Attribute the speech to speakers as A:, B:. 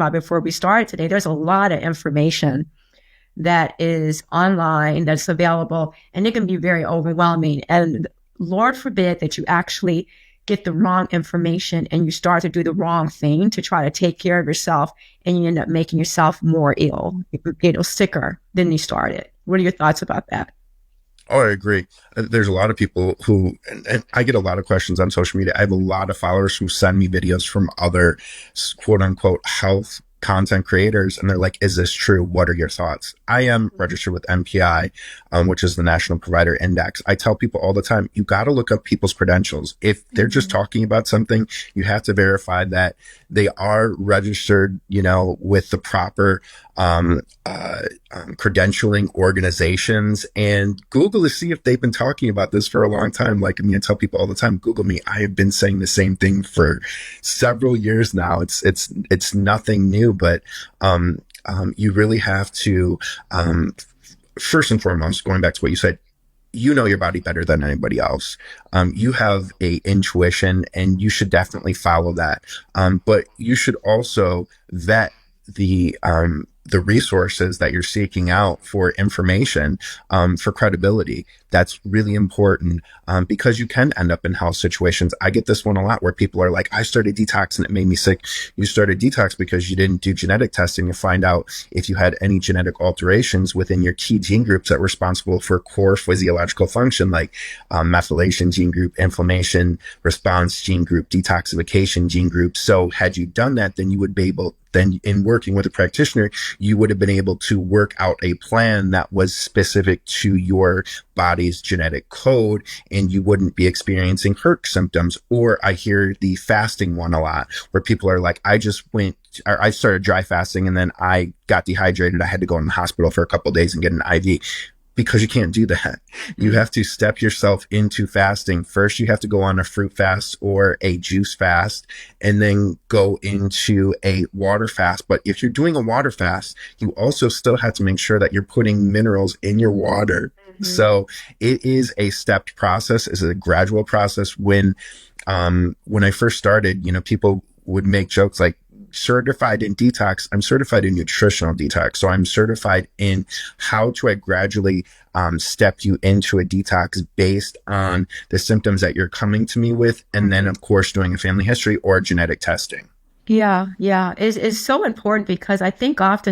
A: about before we started today, there's a lot of information that is online, that's available, and it can be very overwhelming. And Lord forbid that you actually get the wrong information and you start to do the wrong thing to try to take care of yourself, and you end up making yourself more ill, sicker than you started. What are your thoughts about that?
B: Oh, I agree. There's a lot of people who, and I get a lot of questions on social media. I have a lot of followers who send me videos from other quote unquote health content creators. And they're like, is this true? What are your thoughts? I am registered with MPI, which is the National Provider Index. I tell people all the time, you got to look up people's credentials. If they're just talking about something, you have to verify that they are registered, with the proper credentialing organizations, and Google to see if they've been talking about this for a long time. Like, I tell people all the time, Google me. I have been saying the same thing for several years now. It's nothing new, but you really have to, first and foremost, going back to what you said, you know your body better than anybody else. You have a intuition, and you should definitely follow that. But you should also vet the resources that you're seeking out for information, for credibility. That's really important, because you can end up in health situations. I get this one a lot where people are like, I started detox and it made me sick. You started detox because you didn't do genetic testing to find out if you had any genetic alterations within your key gene groups that were responsible for core physiological function, like methylation gene group, inflammation response gene group, detoxification gene group. So had you done that, then you would be able, then in working with a practitioner, you would have been able to work out a plan that was specific to your body's genetic code, and you wouldn't be experiencing HERC symptoms. Or I hear the fasting one a lot, where people are like, I started dry fasting and then I got dehydrated. I had to go in the hospital for a couple of days and get an IV. Because you can't do that. You have to step yourself into fasting. First, you have to go on a fruit fast or a juice fast, and then go into a water fast. But if you're doing a water fast, you also still have to make sure that you're putting minerals in your water. So it is a stepped process. It's a gradual process. When I first started, people would make jokes like, certified in detox. I'm certified in nutritional detox. So I'm certified in how to gradually step you into a detox based on the symptoms that you're coming to me with. And then, of course, doing a family history or genetic testing.
A: Yeah. It's so important, because I think often